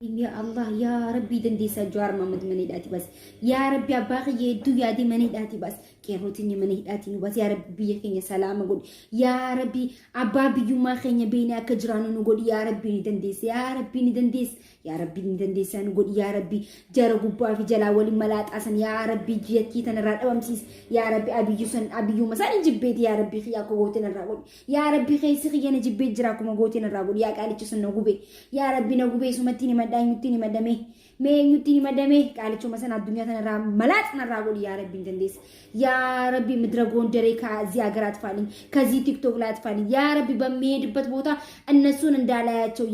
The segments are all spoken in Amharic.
يا الله يا ربي دندي سجار محمد منيداتي بس يا ربي أباخي يدو يادي منيداتي بس كيروتني منيداتي بس يا ربي يخيني سلام أقول يا ربي أبابي يوم خيني بيني أكجرانو نقول يا ربي ندنديس يا ربي ندنديس يا ربي ندنديس نقول يا ربي جربوا بافي جلا ولي ملات أصلا يا ربي جيتي تنراد أمسيس يا ربي أبي يوسن أبي يوم مثلا جبيت يا ربي خياكو غوتين الرجل يا ربي خيسي خياني جبيت جراكو غوتين الرجل يا قالي تشسن نقوبي يا ربي نقوبي سمتيني مداي نتيني مدامي نتيني مدامي قالي تشو مثلا الدنيا تنرا ملات نرجل يا ربي ندنديس يا ربي مدرجون دريكا زياغرات فالين كزي تيك توك لا تفالين يا ربي بميدبت بوتا እነሱን እንዳላያቸው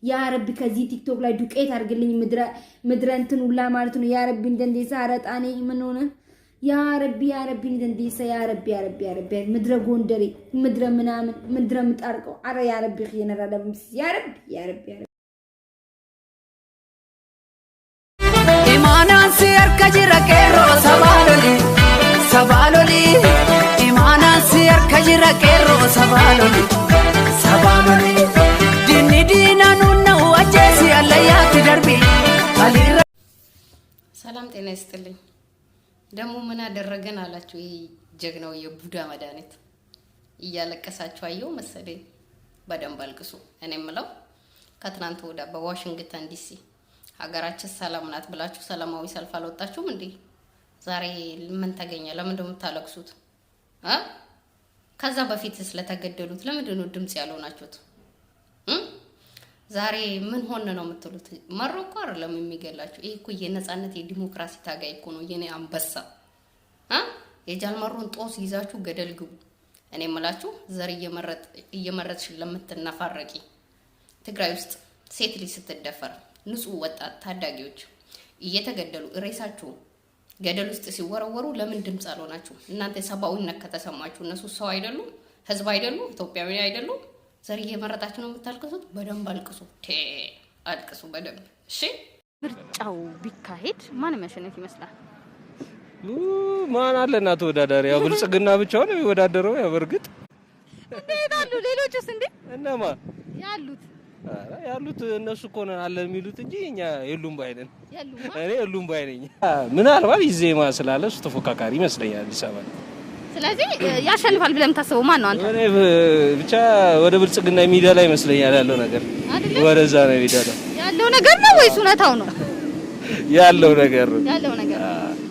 ያ ረቢ ከዚህ ቲክቶክ ላይ ዱቄት አርግልኝ ምድረንትን ሁላ ማለት ነው ያ ረቢ እንደንዴሳ አረጣኔ ምን ሆነ ያ ረቢ እንደንዴሳ ያ ረቢ ምድረ ጎንደሬ ምድረ ምናምን ምድረ ምጣርቀው አረ ያ ረቢ ኸነራዳብስ ያ ረቢ ኢማናን ሲር ከጅራ ቄሮ ሰባሎሊ ኢማናን ሲር ከጅራ ቄሮ ሰባሎሊ ዲኒ ዲናኑ ነው አጀሲ አለያት ደርቢ አሊራ ሰላም ጤና ይስጥልኝ። ደሞ ምን አደረገን አላችሁ? ይሄ ጀግናው የቡዳ መድኃኒት እያለቀሳችሁ አየው መሰለኝ። በደንብ አልቅሱ። እኔ የምለው ከትናንት ወዳ በዋሽንግተን ዲሲ ሀገራችን ሰላም ናት ብላችሁ ሰላማዊ ሰልፍ አልወጣችሁም እንዴ? ዛሬ ምን ተገኘ? ለምን እንደምታለቅሱት? ከዛ በፊት ስለተገደሉት ለምንድን ነው ድምጽ ያልሆናችሁት? ዛሬ ምን ሆነ ነው የምትሉት? ማሮኮ አይደለም የሚገላችሁ። ይሄ እኮ የነጻነት የዲሞክራሲ ታጋይ እኮ ነው። የኔ አንበሳ የጃልማሮን ጦስ ይዛችሁ ገደል ግቡ። እኔ የምላችሁ ዘር እየመረጥሽ ለምትነፋረቂ ትግራይ ውስጥ ሴት ልጅ ስትደፈር ንጹህ ወጣት ታዳጊዎች እየተገደሉ ሬሳችሁ ገደል ውስጥ ሲወረወሩ ለምን ድምጽ አልሆናችሁ? እናንተ ሰባዊነት ከተሰማችሁ እነሱ ሰው አይደሉም? ህዝብ አይደሉም? ኢትዮጵያዊ አይደሉም? ዘር እየመረጣችሁ ነው የምታልቅሱት? በደንብ አልቅሱ። አልቅሱ በደንብ እሺ። ምርጫው ቢካሄድ ማን የሚያሸንፍ ይመስላል? ማን አለና ተወዳዳሪ? ያው ብልጽግና ብቻውን ይወዳደረው። ያው በርግጥ እንዴት አሉ ሌሎችስ? እንዴ እነማ ያሉት እነሱ እኮ ነን አለ የሚሉት እንጂ እኛ የሉም ባይነን። እኔ የሉም ባይነኝ። ምናልባት ኢዜማ ስላለ እሱ ተፎካካሪ ይመስለኛል አዲስ አበባ። ስለዚህ ያሸንፋል ብለን የምታስበው ማን ነው አንተ? እኔ ብቻ ወደ ብልጽግና የሚደላ ይመስለኛል ያለው ነገር። ወደዛ ነው የሚደላ ያለው ነገር ነው ወይስ እውነታው ነው? ያለው ነገር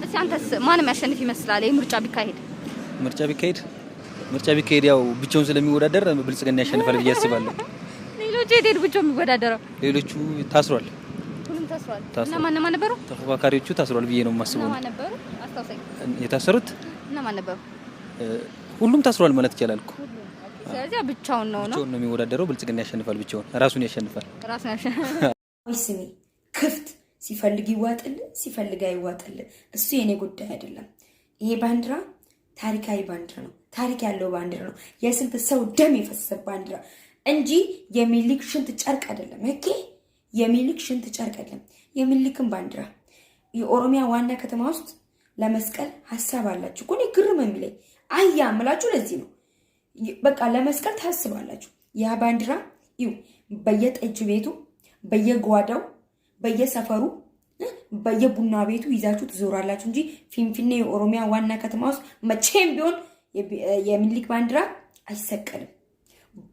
እስኪ አንተስ ማን የሚያሸንፍ ይመስላል? ይሄ ምርጫ ቢካሄድ ያው ብቻውን ስለሚወዳደር ብልጽግና ያሸንፋል ብዬ አስባለሁ። ሌሎች የት ብቻው የሚወዳደረው? ሌሎቹ ታስሯል። ሁሉም ታስሯል። እና ማን ነበሩ? ተፎካካሪዎቹ ታስሯል ብዬ ነው የማስበው። ማን ነበሩ? አስታውሰኝ። የታሰሩት እና ማን ነበሩ? ሁሉም ታስሯል ማለት ይችላል እኮ። ስለዚህ ብቻውን ነው የሚወዳደረው። ብልጽግና ያሸንፋል፣ ብቻውን ራሱን ያሸንፋል። ስሚ ክፍት ሲፈልግ ይዋጥል ሲፈልግ አይዋጥል እሱ የኔ ጉዳይ አይደለም። ይሄ ባንዲራ ታሪካዊ ባንዲራ ነው። ታሪክ ያለው ባንዲራ ነው። የስንት ሰው ደም የፈሰሰ ባንዲራ እንጂ የሚሊክ ሽንት ጨርቅ አይደለም። ኦኬ የሚሊክ ሽንት ጨርቅ አይደለም። የሚሊክን ባንዲራ የኦሮሚያ ዋና ከተማ ውስጥ ለመስቀል ሐሳብ አላችሁ እኮ። ነው ግርም የሚለኝ አያምላችሁ። ለዚህ ነው በቃ ለመስቀል ታስባላችሁ። ያ ባንዲራ ይው በየጠጅ ቤቱ በየጓዳው በየሰፈሩ በየቡና ቤቱ ይዛችሁ ትዞራላችሁ እንጂ ፊንፊኔ የኦሮሚያ ዋና ከተማ ውስጥ መቼም ቢሆን የሚሊክ ባንዲራ አይሰቀልም።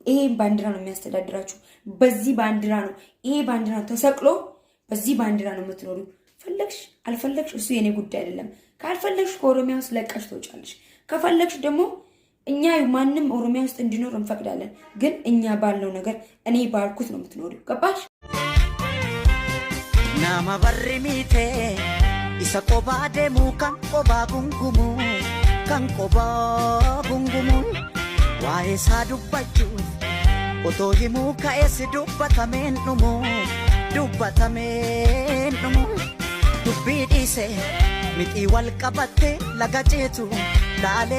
ይሄ ባንዲራ ነው የሚያስተዳድራችሁ። በዚህ ባንዲራ ነው ይሄ ባንዲራ ነው ተሰቅሎ በዚህ ባንዲራ ነው የምትኖሩ። ፈለግሽ አልፈለግሽ እሱ የኔ ጉዳይ አይደለም። ካልፈለግሽ ከኦሮሚያ ውስጥ ለቀሽ ትወጫለሽ። ከፈለግሽ ደግሞ እኛ ማንንም ኦሮሚያ ውስጥ እንዲኖር እንፈቅዳለን። ግን እኛ ባልነው ነገር እኔ ባልኩት ነው የምትኖሪው። ገባሽ? ናማ በርሚቴ ኢሰቆባ ደሙ ካንቆባ ጉንጉሙ ዋይሳ ዱባችሁ ኦቶ ሂሙ ካኤስ ዱባታሜን ኑሙ ዱቢ ዲሴ ሚጢ ወልቀበቴ ለጋጬቱ ላሌ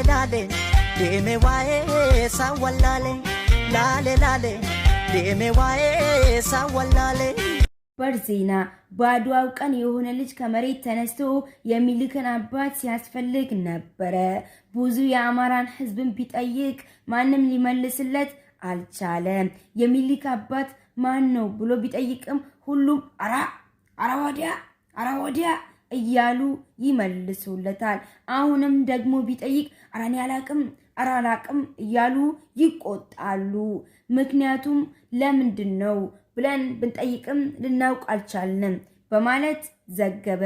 ዴሜ ዋይሳ ወላሌ ላሌ ዴሜ ዋይሳ ወላሌ በርዜና ባድዋው ቀን የሆነ ልጅ ከመሬት ተነስቶ የሚልክን አባት ሲያስፈልግ ነበረ። ብዙ የአማራን ህዝብን ቢጠይቅ ማንም ሊመልስለት አልቻለም። የሚልክ አባት ማን ነው ብሎ ቢጠይቅም ሁሉም አራ ወዲያ እያሉ ይመልሱለታል። አሁንም ደግሞ ቢጠይቅ አራኔ አላቅም እያሉ ይቆጣሉ። ምክንያቱም ለምንድነው ብለን ብንጠይቅም ልናውቅ አልቻልንም በማለት ዘገበ።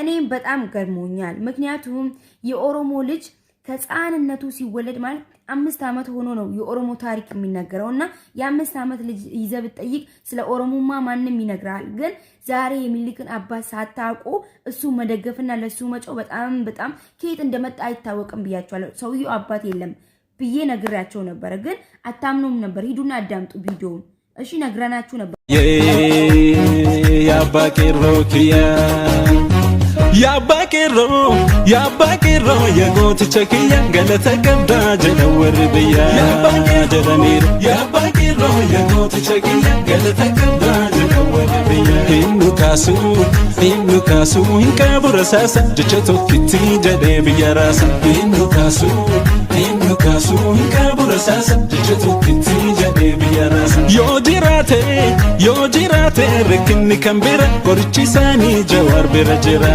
እኔም በጣም ገርሞኛል። ምክንያቱም የኦሮሞ ልጅ ከጻንነቱ ሲወለድ ማለት 5 ዓመት ሆኖ ነው የኦሮሞ ታሪክ የሚነገረውና የ5 ዓመት ልጅ ይዘህ ብትጠይቅ ስለ ኦሮሞማ ማንንም ይነግራል። ግን ዛሬ የሚልክን አባት ሳታውቁ እሱ መደገፍና ለሱ መጮህ በጣም ከየት እንደመጣ አይታወቅም ብያቸዋለሁ። ሰውየው አባት የለም ብዬ ነግራቸው ነበር፣ ግን አታምኑም ነበር። ሂዱና አዳምጡ ቪዲዮውን። እሺ ነግረናችሁ ነበር። Yaabbaaqeerroo yeegooticha kiyya galata qabdaa jedha warri biyyaa. Yaabbaaqeerroo yeegooticha kiyya galata qabdaa jedha warri biyyaa. Hinnu kaasuu hin qabu rasaasa jecha tokkitti jedhee biyya raasa. Hinnu kaasuu hin qabu rasaasa jecha tokkitti jedhee biyya raasa. Yoo jiraate rakkinni kan bira qorichi isaanii jawaar bira jira.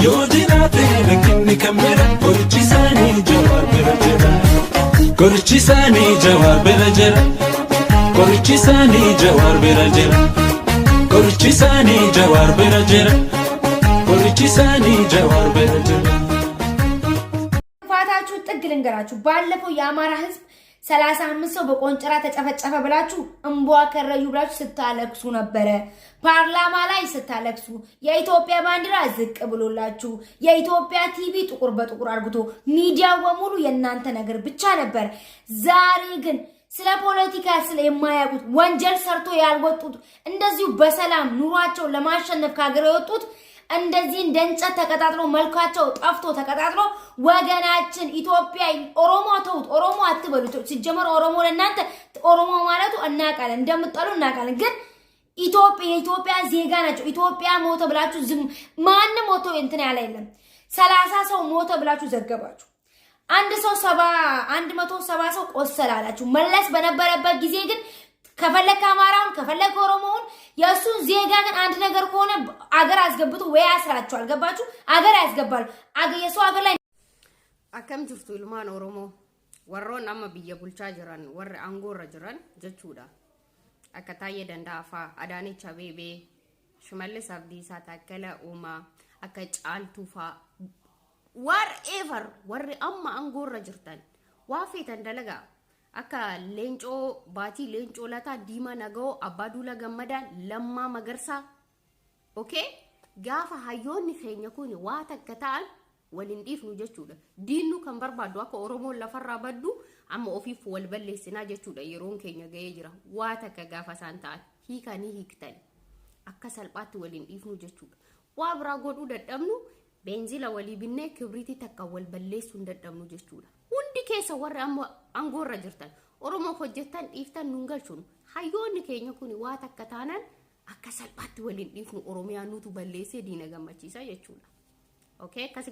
Yoo jiraate rakkinni kan bira qorichi isaanii jawaar bira jira. Qorichi isaanii jawaar bira jira. Qorichi isaanii jawaar bira jira. Qorichi isaanii jawaar bira jira. Qorichi isaanii jawaar bira jira. ፋታችሁ ጥግ ልንገራችሁ። ባለፈው የአማራ ህዝብ 35 ሰው በቆንጨራ ተጨፈጨፈ ብላችሁ እንቧ ከረዩ ብላችሁ ስታለቅሱ ነበረ። ፓርላማ ላይ ስታለቅሱ የኢትዮጵያ ባንዲራ ዝቅ ብሎላችሁ የኢትዮጵያ ቲቪ ጥቁር በጥቁር አርግቶ ሚዲያው በሙሉ የናንተ ነገር ብቻ ነበር። ዛሬ ግን ስለ ፖለቲካ ስለ የማያውቁት ወንጀል ሰርቶ ያልወጡት እንደዚሁ በሰላም ኑሯቸው ለማሸነፍ ካገረ የወጡት እንደዚህ እንደንጨት ተቀጣጥሎ መልካቸው ጠፍቶ ተቀጣጥሎ ወገናችን ኢትዮጵያ ኦሮሞ ተውት፣ ኦሮሞ አትበሉት። ሲጀመር ኦሮሞ ለእናንተ ኦሮሞ ማለቱ እናቃለን፣ እንደምትጠሉ እናቃለን። ግን የኢትዮጵያ ዜጋ ናቸው። ኢትዮጵያ ሞተ ብላችሁ ዝም ማንም ሞቶ እንትን ያለ የለም። 30 ሰው ሞተ ብላችሁ ዘገባችሁ። 170 ሰው ቆሰለ አላችሁ። መለስ በነበረበት ጊዜ ግን ከፈለክ አማራውን ከፈለክ ኦሮሞውን የሱን ዜጋ ግን አንድ ነገር ከሆነ አገር አስገብቶ ወይ አስራችሁ አልገባችሁ አገር ያስገባል። የሱ አገር ላይ አከም ጅርቱ ilmaan oromoo warroon amma biyya bulchaa jiran warri aangoorra jiran jechuudha. Akka Taayyee Dandaafaa, Adaanech Abeebee, Shimallis Abdiisaa, Taakkalaa Uumaa, akka Caaltuu faa whatever warri amma aangoorra jirtan waa feetan dalagaa. Akka leencoo baatii leencoo lataa diimaa nagoo abbaa duula gammadaa lammaa magarsaa okay gaafa hayyoonni keenya kun waa takka ta'an waliin dhiifnu jechuudha. Diinnu kan barbaadu akka oromoon lafarraa baddu amma ofiif wal balleessinaa jechuudha. Yeroon keenya ga'ee jira. Waa takka gaafa isaan ta'an hiikanii hiiktan akka salphaatti waliin dhiifnu jechuudha. Waa biraa godhuu dadhabnu beenzila walii binnee kibriitii takka wal balleessuu dadhabnu jechuudha. Hundi keessa warra amma aangoorra jirtan oromoo hojjetan dhiiftan nuun galchuun hayyoonni keenya kun waa takka taanan akka salphaatti waliin dhiifnu oromiyaa nutu balleessee diina gammachiisa jechuudha. Okay akkasi